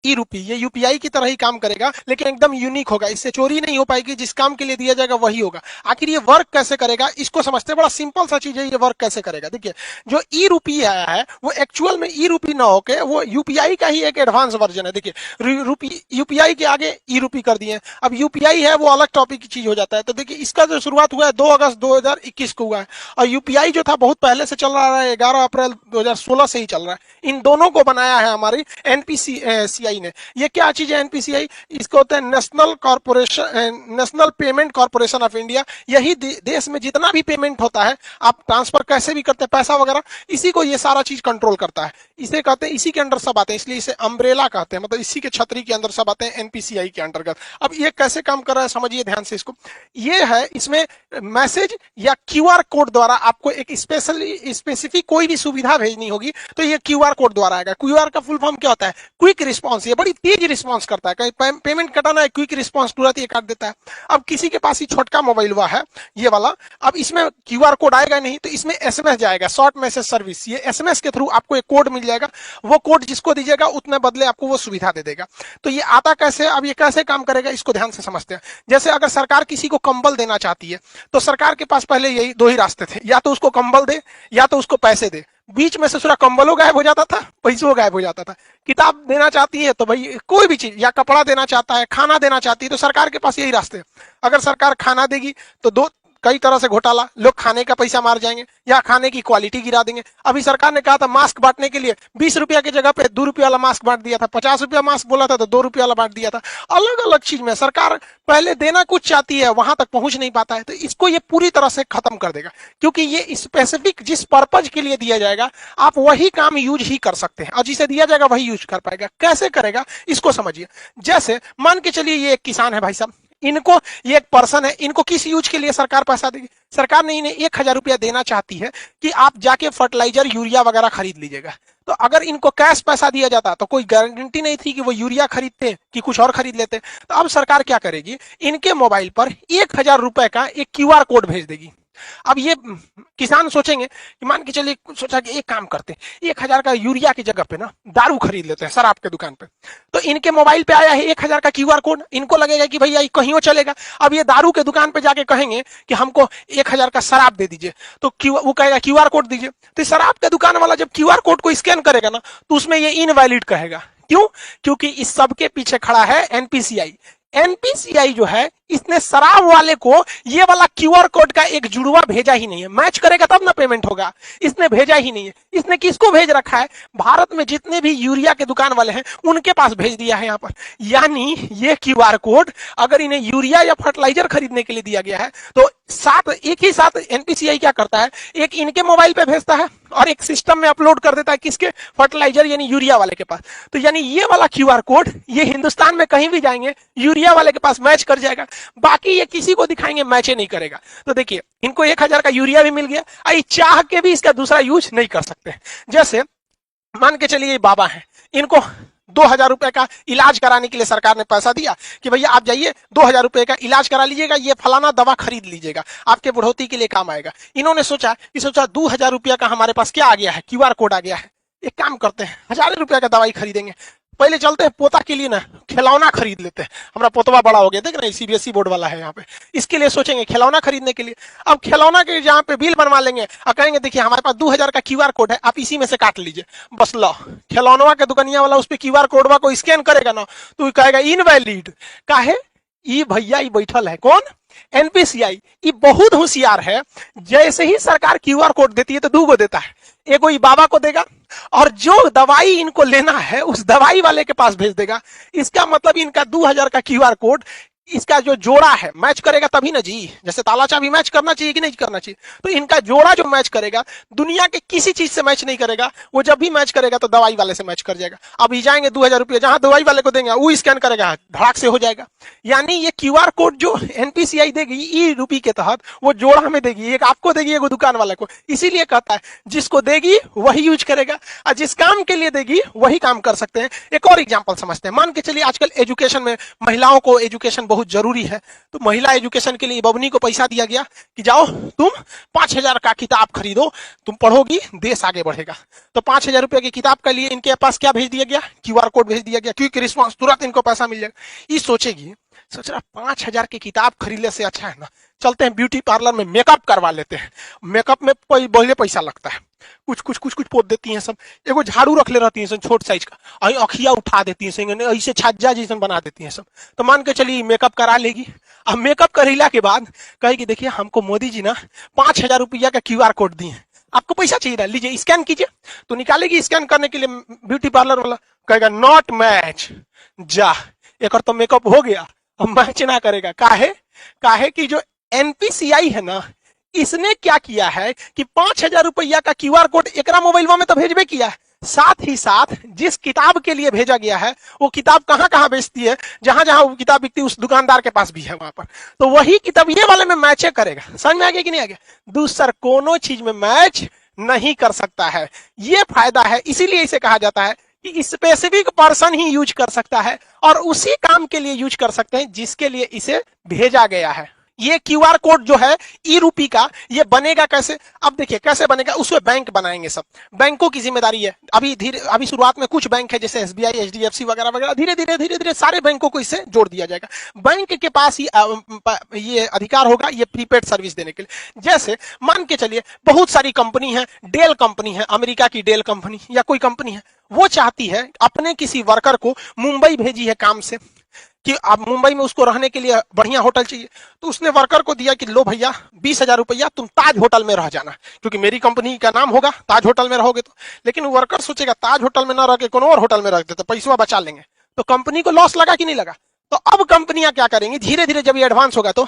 ई रूपी, ये यूपीआई की तरह ही काम करेगा, लेकिन एकदम यूनिक होगा, इससे चोरी नहीं हो पाएगी, जिस काम के लिए दिया जाएगा वही होगा। आखिर ये वर्क कैसे करेगा इसको समझते हैं, बड़ा सिंपल सा चीज है, ये वर्क कैसे करेगा। देखिए, जो ई रूपी आया है वो एक्चुअल में ई रूपी ना होके वो यूपीआई का ही एक एडवांस वर्जन है। देखिए, यूपीआई के आगे ई रूपी कर दिए, अब यूपीआई है वो अलग टॉपिक की चीज हो जाता है। तो देखिए, इसका जो शुरुआत हुआ है 2 अगस्त 2021 को हुआ है, और यूपीआई जो था बहुत पहले से चल रहा है, 11 अप्रैल 2016 से ही चल रहा है। इन दोनों को बनाया है हमारी एनपीसीआई ने। ये क्या चीज है एनपीसीआई? इसको होता है national payment corporation of India. यही देश में जितना भी पेमेंट होता है, आप ट्रांसफर कैसे भी करते हैं पैसा वगैरह, इसी को ये सारा चीज कंट्रोल करता है। इसे कहते हैं, इसी के अंडर सब आते हैं, इसलिए इसे अम्ब्रेला कहते हैं, मतलब इसी के छतरी के अंदर सब आते हैं, एनपीसीआई के अंतर्गत। अब ये कैसे काम कर रहा है समझिए ध्यान से इसको। ये है, इसमें मैसेज या क्यूआर कोड द्वारा आपको एक स्पेसिफिक कोई भी सुविधा भेजनी होगी तो ये क्यूआर कोड द्वारा आएगा। क्यूआर का फुल फॉर्म क्या होता है? Quick response. ये बड़ी तेज रिस्पांस करता है, कहीं पेमेंट कटाना है, क्विक रिस्पांस तुरंत ये काट देता है। अब किसी के पास ही छोटका मोबाइल हुआ है ये वाला, अब इसमें क्यूआर कोड आएगा नहीं, तो इसमें एसएमएस जाएगा, शॉर्ट मैसेज सर्विस। ये एसएमएस के थ्रू आपको एक कोड मिल जाएगा, वो कोड जिसको दीजिएगा उतने बदले आपको वो सुविधा दे देगा। तो ये आता कैसे, अब ये कैसे काम करेगा इसको ध्यान से समझते हैं। जैसे अगर सरकार किसी को कंबल देना चाहती है तो सरकार के पास पहले यही 2 ही रास्ते थे, या तो उसको कंबल दे या तो उसको पैसे दे। बीच में से पूरा कंबलों गायब हो जाता था, पैसों गायब हो जाता था। किताब देना चाहती है तो भाई कोई भी चीज, या कपड़ा देना चाहता है, खाना देना चाहती है, तो सरकार के पास यही रास्ते हैं। अगर सरकार खाना देगी तो कई तरह से घोटाला, लोग खाने का पैसा मार जाएंगे या खाने की क्वालिटी गिरा देंगे। अभी सरकार ने कहा था मास्क बांटने के लिए 20 रुपया की जगह पे 2 रुपया वाला मास्क बांट दिया था, 50 रुपया मास्क बोला था तो 2 रुपया वाला बांट दिया था। अलग अलग चीज में सरकार पहले देना कुछ चाहती है, वहां तक पहुंच नहीं पाता है, तो इसको ये पूरी तरह से खत्म कर देगा, क्योंकि ये स्पेसिफिक जिस पर्पज के लिए दिया जाएगा आप वही काम यूज ही कर सकते हैं, और जिसे दिया जाएगा वही यूज कर पाएगा। कैसे करेगा इसको समझिए। जैसे मान के चलिए ये एक किसान है भाई साहब, इनको, ये एक पर्सन है, इनको किस यूज के लिए सरकार पैसा देगी? सरकार ने इन्हें 1000 रुपया देना चाहती है कि आप जाके फर्टिलाइजर यूरिया वगैरह खरीद लीजिएगा। तो अगर इनको कैश पैसा दिया जाता तो कोई गारंटी नहीं थी कि वो यूरिया खरीदते कि कुछ और खरीद लेते। तो अब सरकार क्या करेगी, इनके मोबाइल पर 1000 रुपए का एक क्यूआर कोड भेज देगी। अब ये किसान सोचेंगे कि मान के चलिए, सोचा कि एक काम करते हैं, 1000 का यूरिया की जगह पे ना दारू खरीद लेते हैं शराब के दुकान पे। तो इनके मोबाइल पे आया है 1000 का क्यूआर कोड, इनको लगेगा कि भैया कहीं चलेगा। अब ये दारू के दुकान पे जाके कहेंगे कि हमको 1000 का शराब दे दीजिए, तो वो कहेगा क्यूआर कोड दीजिए। तो शराब के दुकान वाला जब क्यूआर कोड को स्कैन करेगा ना तो उसमें ये इनवैलिड कहेगा। क्यों? क्योंकि इस सब के पीछे खड़ा है एनपीसीआई। एनपीसीआई जो है, इसने शराब वाले को ये वाला क्यूआर कोड का एक जुड़वा भेजा ही नहीं है। मैच करेगा तब ना पेमेंट होगा, इसने भेजा ही नहीं है। इसने किसको भेज रखा है? भारत में जितने भी यूरिया के दुकान वाले हैं उनके पास भेज दिया है यहाँ पर। यानी ये क्यूआर कोड अगर इन्हें यूरिया या फर्टिलाइजर खरीदने के लिए दिया गया है तो एक ही साथ एनपीसीआई क्या करता है, एक इनके मोबाइल पे भेजता है और एक सिस्टम में अपलोड कर देता है, किसके? फर्टिलाइजर यानी यूरिया वाले के पास। तो यानी ये वाला क्यूआर कोड ये हिंदुस्तान में कहीं भी जाएंगे यूरिया वाले के पास मैच कर जाएगा, बाकी ये किसी को दिखाएंगे मैच नहीं करेगा। तो देखिए, इनको 1000 का यूरिया भी मिल गया, आई चाह के भी इसका दूसरा यूज नहीं कर सकते। जैसे मान के चलिए बाबा है, इनको 2000 रुपए का इलाज कराने के लिए सरकार ने पैसा दिया कि भैया आप जाइए 2000 रुपए का इलाज करा लीजिएगा, ये फलाना दवा खरीद लीजिएगा, आपके बुढ़ौती के लिए काम आएगा। इन्होंने सोचा 2000 रुपया का हमारे पास क्या आ गया है, क्यूआर कोड आ गया है, एक काम करते हैं 1000 रुपया का दवाई खरीदेंगे, पहले चलते हैं पोता के लिए ना खिलौना खरीद लेते हैं, हमारा पोतवा बड़ा हो गया, देख रहे हैं सीबीएसई बोर्ड वाला है यहाँ पे, इसके लिए सोचेंगे खिलौना खरीदने के लिए। अब खिलौना के जहाँ पे बिल बनवा लेंगे और कहेंगे देखिए हमारे पास 2000 का क्यूआर कोड है, आप इसी में से काट लीजिए, बस लो। खिलौनवा के दुकानिया वाला उस पर क्यूआर कोडवा को स्कैन करेगा ना तो कहेगा इनवैलिड। काहे? ई भैया ई बैठल है कौन? एनपीसीआई। ये बहुत होशियार है, जैसे ही सरकार क्यूआर कोड देती है तो 2 गो देता है, एगो ई बाबा को देगा और जो दवाई इनको लेना है उस दवाई वाले के पास भेज देगा। इसका मतलब इनका 2000 का क्यूआर कोड, इसका जो जोड़ा है मैच करेगा तभी ना जी, जैसे ताला चाबी मैच करना चाहिए कि नहीं करना चाहिए, तो इनका जोड़ा जो मैच करेगा दुनिया के किसी चीज से मैच नहीं करेगा, वो जब भी मैच करेगा तो दवाई वाले से मैच कर जाएगा। अब ये जाएंगे 2000 रुपये जहां दवाई वाले को देंगे वो स्कैन करेगा, धड़ाक से हो जाएगा। यानी ये क्यूआर कोड जो एनपीसीआई देगी ई रूपी के तहत वो जोड़ा में देगी, एक आपको देगी एक दुकान वाले को। इसीलिए कहता है जिसको देगी वही यूज करेगा और जिस काम के लिए देगी वही काम कर सकते हैं। एक और एग्जाम्पल समझते हैं। मान के चलिए आजकल एजुकेशन में महिलाओं को एजुकेशन बहुत बहुत जरूरी है। तो महिला एजुकेशन के लिए बबनी को पैसा दिया गया कि जाओ तुम 5,000 का किताब खरीदो, तुम पढ़ोगी, देश आगे बढ़ेगा। तो 5,000 रुपए की किताब के लिए इनके पास क्या भेज दिया गया, QR कोड भेज दिया गया, क्विक रिस्पॉन्स, तुरंत इनको पैसा मिल जाएगा। ये सोच रहा 5,000 की किताब खरीदने से अच्छा है ना, चलते हैं ब्यूटी पार्लर में मेकअप करवा लेते हैं। मेकअप में बहुत पैसा लगता है, कुछ पोत देती हैं सब, एगो झाड़ू रख ले रहती हैं सब छोट साइज का, अही अखिया उठा देती हैं, ऐसे छज्जा जैसे बना देती हैं सब। तो मान के चलिए मेकअप करा लेगी। अब मेकअप करेला के बाद कहेगी देखिए हमको मोदी जी ना 5,000 रुपया का QR कोड दिए, आपको पैसा चाहिए ना, लीजिए स्कैन कीजिए। तो निकालेगी स्कैन करने के लिए, ब्यूटी पार्लर वाला कहेगा नॉट मैच, जा एक और तो मेकअप हो गया, अब मैच ना करेगा। काहे कि जो NPCI है ना, इसने क्या किया है कि 5,000 रुपया का QR कोड एकरा मोबाइल में तो भेजबे किया है, साथ ही साथ जिस किताब के लिए भेजा गया है वो किताब कहां बेचती है, जहां जहां वो किताब बिकती है उस दुकानदार के पास भी है वहां पर, तो वही किताब ये वाले में मैच करेगा। समझ में आ गया कि नहीं आ गया? दूसर कोनो चीज में मैच नहीं कर सकता है, ये फायदा है। इसीलिए इसे कहा जाता है कि स्पेसिफिक पर्सन ही यूज कर सकता है और उसी काम के लिए यूज कर सकते हैं जिसके लिए इसे भेजा गया है। ये QR कोड जो है ई-रूपी का, ये बनेगा कैसे? अब देखिए कैसे बनेगा, उसमें बैंक बनाएंगे सब, बैंकों की जिम्मेदारी है। अभी शुरुआत में कुछ बैंक है जैसे SBI, HDFC वगैरह वगैरह, धीरे धीरे सारे बैंकों को इससे जोड़ दिया जाएगा। बैंक के पास ये अधिकार होगा ये प्रीपेड सर्विस देने के लिए। जैसे मान के चलिए बहुत सारी कंपनी है, डेल कंपनी है, अमेरिका की डेल कंपनी या कोई कंपनी है, वो चाहती है अपने किसी वर्कर को मुंबई भेजी है काम से कि अब मुंबई में उसको रहने के लिए बढ़िया होटल चाहिए, तो उसने वर्कर को दिया कि लो भैया 20,000 रुपया तुम ताज होटल में रह जाना, क्योंकि मेरी कंपनी का नाम होगा, ताज होटल में रहोगे तो। लेकिन वर्कर सोचेगा ताज होटल में ना रह के कोनो और होटल में रख देते, पैसा बचा लेंगे, तो कंपनी को लॉस लगा कि नहीं लगा? तो अब कंपनियां क्या करेंगी, धीरे धीरे जब ये एडवांस होगा तो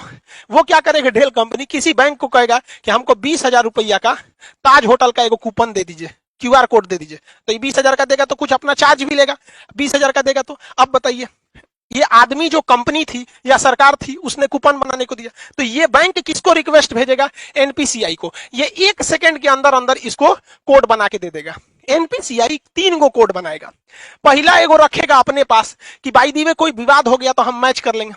वो क्या करेगा, डेल कंपनी किसी बैंक को कहेगा कि हमको 20,000 रुपया का ताज होटल का एगो कूपन दे दीजिए, QR कोड दे दीजिए। तो ये 20,000 का देगा तो कुछ अपना चार्ज भी लेगा, 20,000 का देगा तो। अब बताइए ये आदमी जो कंपनी थी या सरकार थी उसने कूपन बनाने को दिया, तो ये बैंक किसको रिक्वेस्ट भेजेगा, NPCI को। ये 1 सेकंड के अंदर अंदर इसको कोड बना के दे देगा। NPCI 3 गो कोड बनाएगा। पहला एगो रखेगा अपने पास कि भाई दी में कोई विवाद हो गया तो हम मैच कर लेंगे,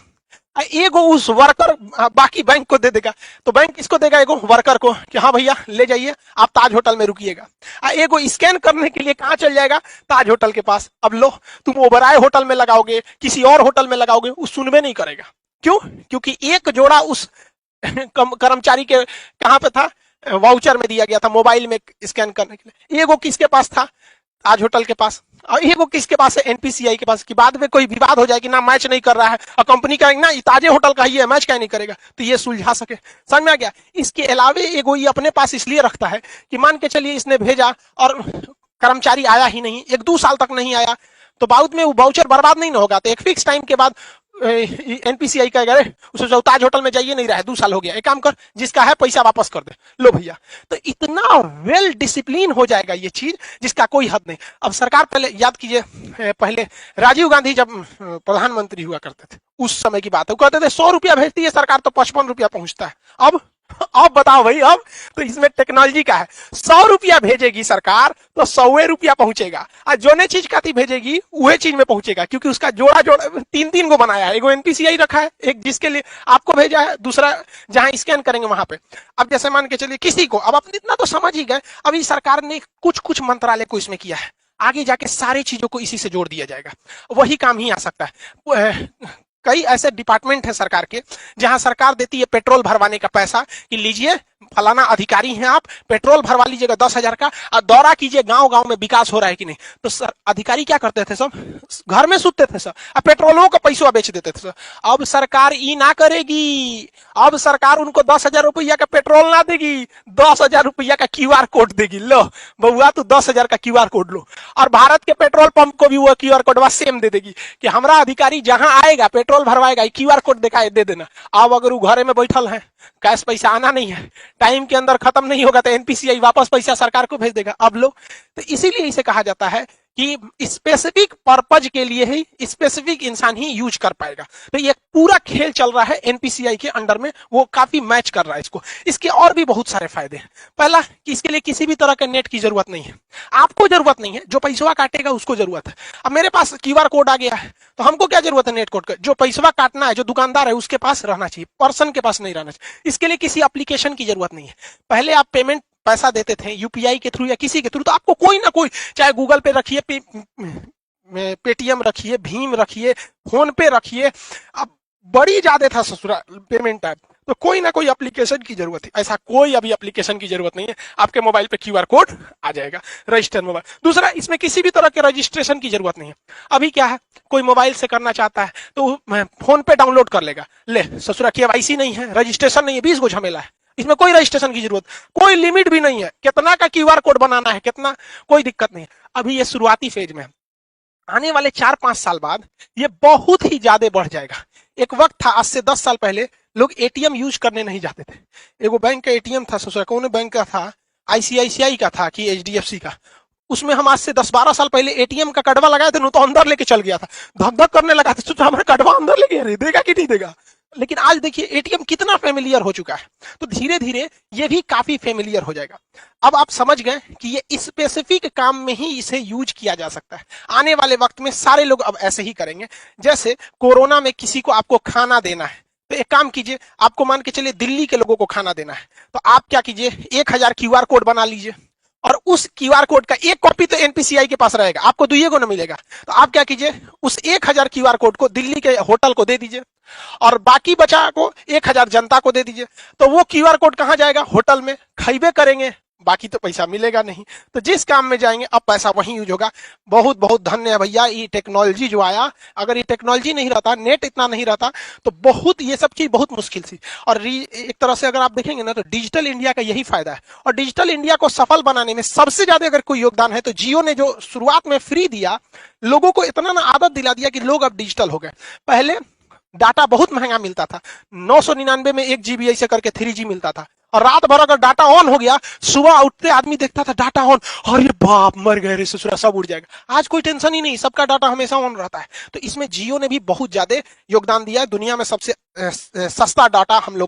एगो उस वर्कर बाकी बैंक को दे देगा। तो बैंक किसको देगा, एगो वर्कर को कि हाँ भैया ले जाइए आप ताज होटल में रुकिएगा। एगो स्कैन करने के लिए कहां चल जाएगा, ताज होटल के पास। अब लो तुम ओबराय होटल में लगाओगे, किसी और होटल में लगाओगे, उस सुनबे नहीं करेगा। क्यों? क्योंकि एक जोड़ा उस कर्मचारी के कहां पे था, वाउचर में दिया गया था मोबाइल में स्कैन करने के लिए। एगो किसके पास था, ताज होटल के पास, और एगो किसके पास है, NPCI के पास। कि बाद में कोई विवाद हो जाए कि ना मैच नहीं कर रहा है और कंपनी का ना ताजे होटल का ही है, मैच क्या नहीं करेगा, तो ये सुलझा सके। समझ में आ गया? इसके अलावे एगो ये अपने पास इसलिए रखता है कि मान के चलिए इसने भेजा और कर्मचारी आया ही नहीं, 1-2 साल तक नहीं आया, तो बाद में वो वाउचर बर्बाद नहीं होगा, तो एक फिक्स टाइम के बाद NPCI कहेगा उसे ताज होटल में जाइए, नहीं रहा है 2 साल हो गया, एक काम कर जिसका है पैसा वापस कर दे, लो भैया। तो इतना वेल डिसिप्लिन हो जाएगा ये चीज जिसका कोई हद नहीं। अब सरकार पहले याद कीजिए, पहले राजीव गांधी जब प्रधानमंत्री हुआ करते थे उस समय की बात है, वो कहते थे 100 रुपया भेजती है सरकार तो 55 रुपया पहुंचता है। अब बताओ भाई, अब तो इसमें टेक्नोलॉजी का है, 100 रुपया भेजेगी सरकार तो 100 रुपया पहुंचेगा, और जो ने चीज का भेजेगी वही चीज में पहुंचेगा, क्योंकि उसका जोड़ा 3 को बनाया है। एगो NPCI रखा है, एक जिसके लिए आपको भेजा है, दूसरा जहां स्कैन करेंगे वहां पे। अब जैसे मान के चलिए किसी को, अब अपने इतना तो समझ ही गए, अभी सरकार ने कुछ मंत्रालय को इसमें किया है, आगे जाके सारी चीजों को इसी से जोड़ दिया जाएगा, वही काम ही आ सकता है। कई ऐसे डिपार्टमेंट है सरकार के जहां सरकार देती है पेट्रोल भरवाने का पैसा कि लीजिए फलाना अधिकारी हैं आप, पेट्रोल भरवा लीजिएगा 10,000 का और दौरा कीजिए गांव गांव में विकास हो रहा है कि नहीं। तो सर अधिकारी क्या करते थे, सब घर में सुतते थे सर, और पेट्रोलों का पैसा बेच देते थे सर। अब सरकार ई ना करेगी, अब सरकार उनको 10,000 रुपया का पेट्रोल ना देगी, 10,000 रुपया का QR कोड देगी। लो बउआ तू 10,000 का QR कोड लो, और भारत के पेट्रोल पंप को भी वो QR कोड सेम दे देगी कि हमारा अधिकारी जहां आएगा पेट्रोल भरवाएगा, QR कोड दिखाए दे देना। अब अगर वो घरे में बैठल है, कैश पैसा आना नहीं है, टाइम के अंदर खत्म नहीं होगा, तो NPCI वापस पैसा सरकार को भेज देगा। अब लो, तो इसीलिए इसे कहा जाता है कि स्पेसिफिक पर्पज के लिए ही स्पेसिफिक इंसान ही यूज कर पाएगा। तो ये पूरा खेल चल रहा है NPCI के अंडर में, वो काफी मैच कर रहा है इसको। इसके और भी बहुत सारे फायदे हैं। पहला कि इसके लिए किसी भी तरह के नेट की जरूरत नहीं है, आपको जरूरत नहीं है, जो पैसा काटेगा उसको जरूरत है। अब मेरे पास QR कोड आ गया है तो हमको क्या जरूरत है नेट कोड का? जो पैसा काटना है, जो दुकानदार है उसके पास रहना चाहिए, पर्सन के पास नहीं रहना चाहिए। इसके लिए किसी एप्लीकेशन की जरूरत नहीं है। पहले आप पेमेंट पैसा देते थे यूपीआई के थ्रू या किसी के थ्रू, तो आपको कोई ना कोई, चाहे गूगल पे रखिए, पेटीएम रखिए, भीम रखिए, फोन पे रखिए, अब बड़ी ज्यादा था ससुरा पेमेंट ऐप, तो कोई ना कोई एप्लीकेशन की जरूरत है। ऐसा कोई अभी एप्लीकेशन की जरूरत नहीं है, आपके मोबाइल पे क्यूआर कोड आ जाएगा, रजिस्टर मोबाइल। दूसरा, इसमें किसी भी तरह के रजिस्ट्रेशन की जरूरत नहीं है। अभी क्या है, कोई मोबाइल से करना चाहता है तो फोन पे डाउनलोड कर लेगा, ले ससुरा केवाईसी नहीं है, रजिस्ट्रेशन नहीं है, 20 गो झमेला है, इसमें कोई रजिस्ट्रेशन की जरूरत, कोई लिमिट भी नहीं है, कितना का क्यूआर कोड बनाना है, कितना, कोई दिक्कत नहीं है। अभी ये शुरुआती फेज में है, आने वाले 4-5 साल बाद ये बहुत ही ज्यादा बढ़ जाएगा। एक वक्त था, आज से 10 साल पहले लोग एटीएम यूज करने नहीं जाते थे। एगो बैंक का एटीएम था, सोचा कौन बैंक का था, आईसीआईसीआई का था कि एचडीएफसी का, उसमें हम आज से 10-12 साल पहले एटीएम का कड़वा लगाए थे, तो अंदर लेके चल गया था, धक धक करने लगा था, सोचा हमारा कड़वा अंदर लेके अरे देगा कि नहीं देगा। लेकिन आज देखिए एटीएम कितना फेमिलियर हो चुका है, तो धीरे धीरे ये भी काफी फेमिलियर हो जाएगा। अब आप समझ गए कि ये स्पेसिफिक काम में ही इसे यूज किया जा सकता है। आने वाले वक्त में सारे लोग अब ऐसे ही करेंगे। जैसे कोरोना में किसी को आपको खाना देना है, तो एक काम कीजिए, आपको मान के चलिए दिल्ली के लोगों को खाना देना है, तो आप क्या कीजिए, 1000 क्यूआर कोड बना लीजिए, और उस क्यूआर कोड का एक कॉपी तो एनपीसीआई के पास रहेगा, आपको दुइये को ना मिलेगा। तो आप क्या कीजिए, उस 1000 क्यूआर कोड को दिल्ली के होटल को दे दीजिए, और बाकी बचा को 1000 जनता को दे दीजिए। तो वो क्यूआर कोड कहां जाएगा, होटल में, खाइबे करेंगे, बाकी तो पैसा मिलेगा नहीं। तो जिस काम में जाएंगे अब पैसा वहीं यूज होगा। बहुत बहुत धन्य है भैया ये टेक्नोलॉजी जो आया, अगर ये टेक्नोलॉजी नहीं रहता, नेट इतना नहीं रहता, तो बहुत ये सब चीज बहुत मुश्किल थी। और एक तरह से अगर आप देखेंगे ना, तो डिजिटल इंडिया का यही फायदा है। और डिजिटल इंडिया को सफल बनाने में सबसे ज्यादा अगर कोई योगदान है तो जियो ने, जो शुरुआत में फ्री दिया, लोगों को इतना ना आदत दिला दिया कि लोग अब डिजिटल हो गए। पहले डाटा बहुत महंगा मिलता था, 999 में 1 GB ऐसे करके 3G मिलता था, और रात भर अगर डाटा ऑन हो गया, सुबह उठते आदमी देखता था डाटा ऑन, अरे बाप मर गए रे ससुरा, सब उड़ जाएगा। आज कोई टेंशन ही नहीं, सबका डाटा हमेशा ऑन रहता है। तो इसमें जियो ने भी बहुत ज्यादा योगदान दिया है, दुनिया में सबसे सस्ता डाटा हम लोग